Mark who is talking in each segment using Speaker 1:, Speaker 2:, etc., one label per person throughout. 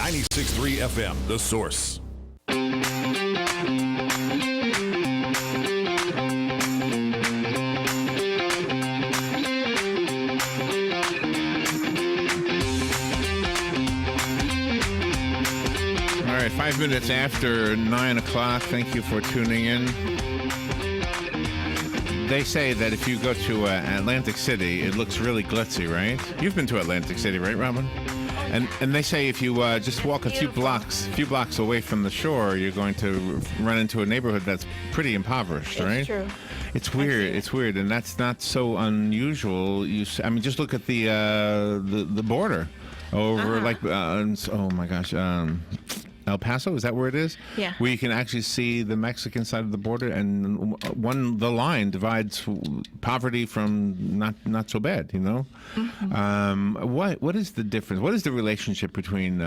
Speaker 1: 96.3 FM, The Source.
Speaker 2: All right, 5 minutes after 9 o'clock. Thank you for tuning in. They say that if you go to Atlantic City, it looks really glitzy, right? You've been to Atlantic City, right, Robin? And they say if you just walk a few blocks away from the shore, you're going to run into a neighborhood that's pretty impoverished, right?
Speaker 3: It's true.
Speaker 2: It's weird. It's weird, and that's not so unusual. Just look at the border over oh my gosh. El Paso, is that where it is?
Speaker 3: Yeah.
Speaker 2: Where you can actually see the Mexican side of the border, and the line divides poverty from not so bad, you know? Mm-hmm. What is the difference? What is the relationship between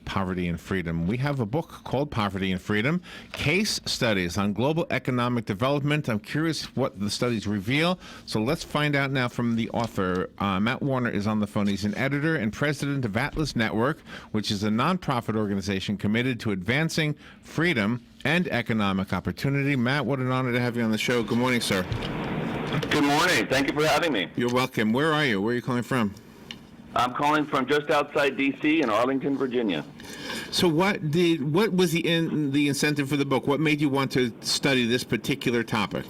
Speaker 2: poverty and freedom? We have a book called Poverty and Freedom, Case Studies on Global Economic Development. I'm curious what the studies reveal, so let's find out now from the author. Matt Warner is on the phone. He's an editor and president of Atlas Network, which is a nonprofit organization committed to advancing freedom and economic opportunity. Matt, what an honor to have you on the show. Good morning, sir.
Speaker 4: Good morning. Thank you for having me.
Speaker 2: You're welcome. Where are you? Where are you calling from?
Speaker 4: I'm calling from just outside D.C. in Arlington, Virginia.
Speaker 2: So what was the incentive for the book? What made you want to study this particular topic?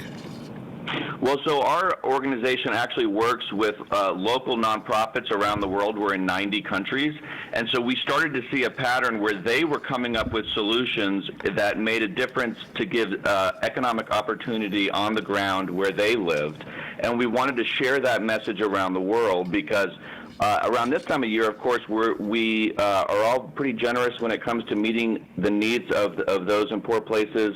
Speaker 4: Well, so our organization actually works with local nonprofits around the world. We're in 90 countries. And so we started to see a pattern where they were coming up with solutions that made a difference to give economic opportunity on the ground where they lived. And we wanted to share that message around the world because around this time of year, of course, we are all pretty generous when it comes to meeting the needs of those in poor places,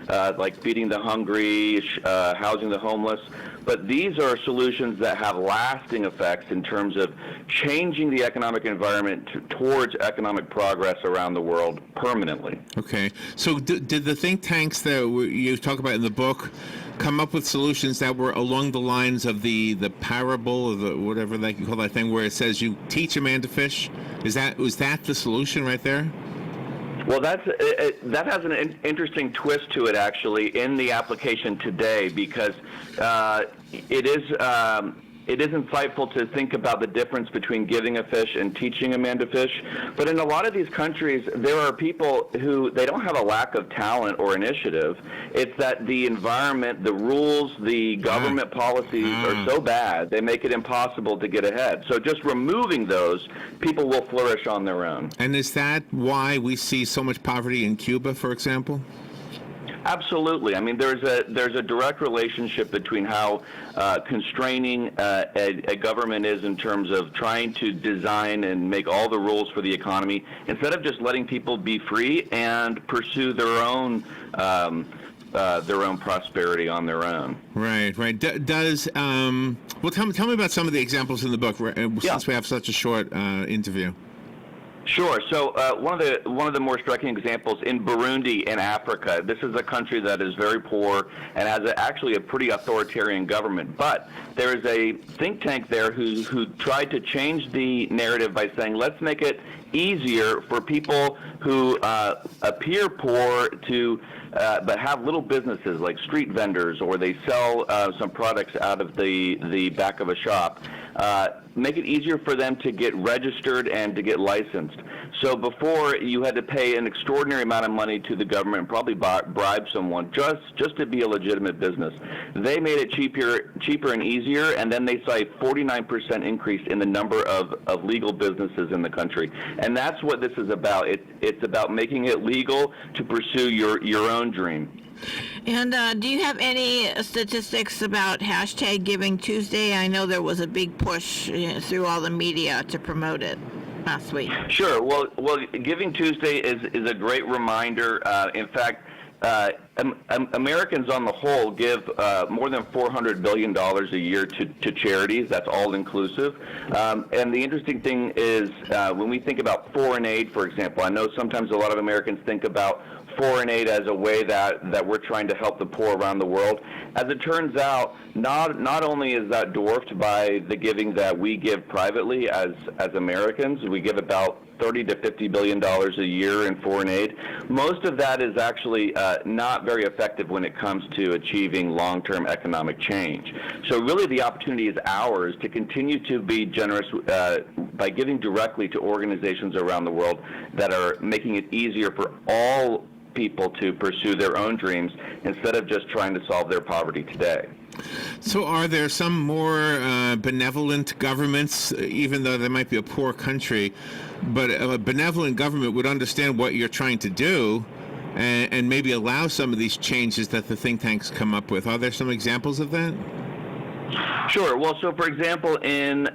Speaker 4: like feeding the hungry, housing the homeless. But these are solutions that have lasting effects in terms of changing the economic environment towards economic progress around the world permanently.
Speaker 2: Okay. So did the think tanks that you talk about in the book come up with solutions that were along the lines of the parable or the whatever they can call that thing where it says you teach a man to fish? Was that the solution right there?
Speaker 4: Well, that has an interesting twist to it, actually, in the application today, because it is insightful to think about the difference between giving a fish and teaching a man to fish. But in a lot of these countries, there are people who, they don't have a lack of talent or initiative. It's that the environment, the rules, the government policies are so bad, they make it impossible to get ahead. So just removing those, people will flourish on their own.
Speaker 2: And is that why we see so much poverty in Cuba, for example?
Speaker 4: Absolutely. I mean, there's a direct relationship between how constraining a government is in terms of trying to design and make all the rules for the economy instead of just letting people be free and pursue their own prosperity on their own.
Speaker 2: Right. Does well, tell me about some of the examples in the book, since we have such a short interview.
Speaker 4: Sure. So one of the more striking examples in Burundi in Africa, this is a country that is very poor and has actually a pretty authoritarian government. But there is a think tank there who tried to change the narrative by saying, let's make it easier for people who appear poor to but have little businesses like street vendors, or they sell some products out of the back of a shop. Make it easier for them to get registered and to get licensed. So before, you had to pay an extraordinary amount of money to the government and probably bribe someone just to be a legitimate business. They made it cheaper and easier, and then they saw a 49% increase in the number of legal businesses in the country. And that's what this is about. It's about making it legal to pursue your own dream.
Speaker 3: And do you have any statistics about hashtag Giving Tuesday? I know there was a big push through all the media to promote it last week.
Speaker 4: Sure. Well, Giving Tuesday is a great reminder. In fact, Americans on the whole give more than $400 billion a year to charities. That's all inclusive. And the interesting thing is when we think about foreign aid, for example, I know sometimes a lot of Americans think about foreign aid as a way that we're trying to help the poor around the world. As it turns out, not only is that dwarfed by the giving that we give privately as Americans, we give about $30 to $50 billion a year in foreign aid. Most of that is actually not very effective when it comes to achieving long-term economic change. So really the opportunity is ours to continue to be generous by giving directly to organizations around the world that are making it easier for all people to pursue their own dreams instead of just trying to solve their poverty today.
Speaker 2: So are there some more benevolent governments, even though they might be a poor country, but a benevolent government would understand what you're trying to do and maybe allow some of these changes that the think tanks come up with? Are there some examples of that?
Speaker 4: Sure. Well, so for example, in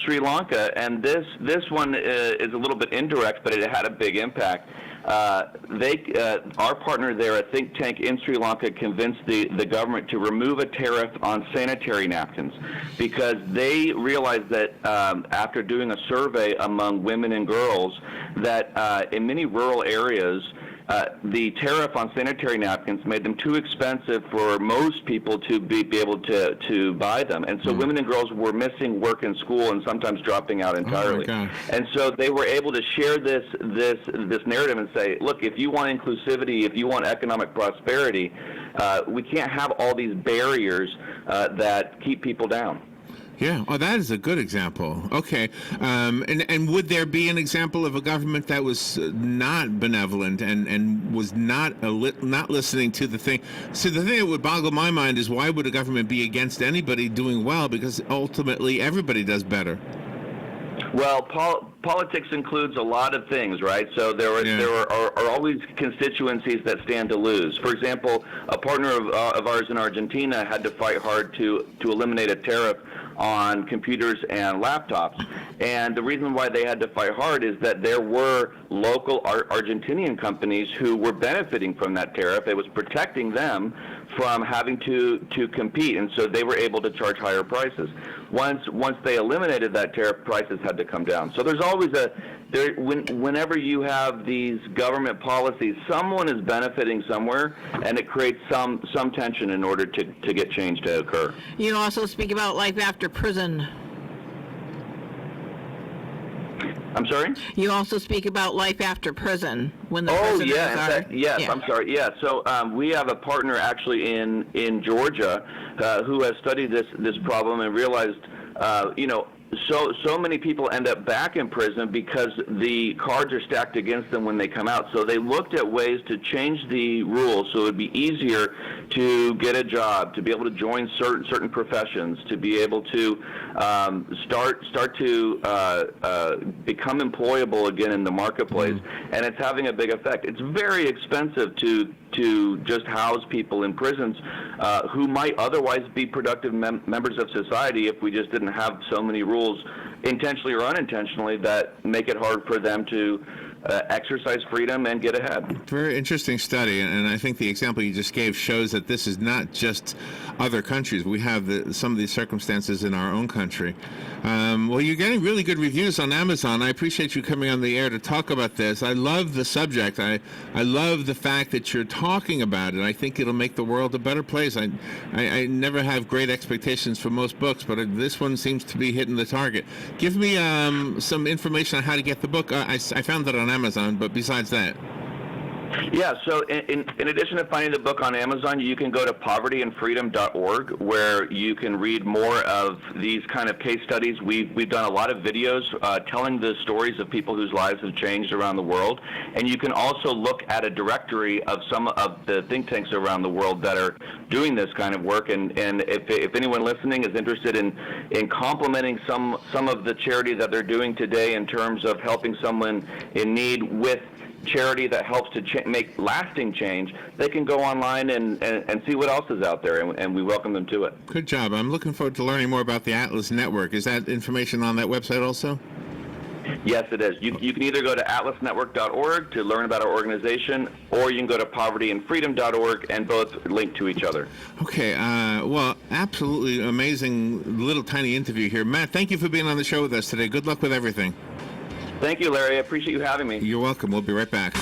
Speaker 4: Sri Lanka, and this one is a little bit indirect, but it had a big impact. Our partner there, a think tank in Sri Lanka, convinced the government to remove a tariff on sanitary napkins because they realized that after doing a survey among women and girls that in many rural areas, the tariff on sanitary napkins made them too expensive for most people to be able to buy them. And so women and girls were missing work and school and sometimes dropping out entirely. And so they were able to share this narrative and say, look, if you want inclusivity, if you want economic prosperity, we can't have all these barriers that keep people down.
Speaker 2: Yeah, oh, that is a good example. Okay, and would there be an example of a government that was not benevolent and was not listening to the thing? So the thing that would boggle my mind is why would a government be against anybody doing well? Because ultimately everybody does better. Well,
Speaker 4: politics includes a lot of things, right? So there are always constituencies that stand to lose. For example, a partner of ours in Argentina had to fight hard to eliminate a tariff on computers and laptops. And the reason why they had to fight hard is that there were local Argentinian companies who were benefiting from that tariff. It was protecting them from having to compete, and so they were able to charge higher prices. Once they eliminated that tariff, prices had to come down. So there's always whenever you have these government policies, someone is benefiting somewhere, and it creates some tension in order to get change to occur.
Speaker 3: You also speak about life after prison.
Speaker 4: I'm sorry?
Speaker 3: You also speak about life after prison when the
Speaker 4: prisoners
Speaker 3: are...
Speaker 4: Yes, I'm sorry. Yeah, so we have a partner actually in Georgia who has studied this problem and realized, so many people end up back in prison because the cards are stacked against them when they come out. So they looked at ways to change the rules so it would be easier to get a job, to be able to join certain professions, to be able to start to become employable again in the marketplace. And it's having a big effect. It's very expensive to just house people in prisons who might otherwise be productive members of society if we just didn't have so many rules, intentionally or unintentionally, that make it hard for them to exercise freedom and get ahead. Very
Speaker 2: interesting study, and I think the example you just gave shows that this is not just other countries. We have some of these circumstances in our own country. Well, you're getting really good reviews on Amazon. I appreciate you coming on the air to talk about this. I love the subject. I love the fact that you're talking about it. I think it'll make the world a better place. I never have great expectations for most books, but this one seems to be hitting the target. Give me some information on how to get the book. I found it on Amazon, but besides that.
Speaker 4: Yeah, so in addition to finding the book on Amazon, you can go to povertyandfreedom.org, where you can read more of these kind of case studies. We've done a lot of videos telling the stories of people whose lives have changed around the world, and you can also look at a directory of some of the think tanks around the world that are doing this kind of work. And if anyone listening is interested in complementing some of the charity that they're doing today in terms of helping someone in need with charity that helps to make lasting change, they can go online and see what else is out there, and we welcome them to it.
Speaker 2: Good job. I'm looking forward to learning more about the Atlas Network. Is that information on that website also?
Speaker 4: Yes, it is. You can either go to atlasnetwork.org to learn about our organization, or you can go to povertyandfreedom.org, and both link to each other.
Speaker 2: Okay. Well, absolutely amazing little tiny interview here. Matt, thank you for being on the show with us today. Good luck with everything.
Speaker 4: Thank you, Larry. I appreciate you having me.
Speaker 2: You're welcome. We'll be right back.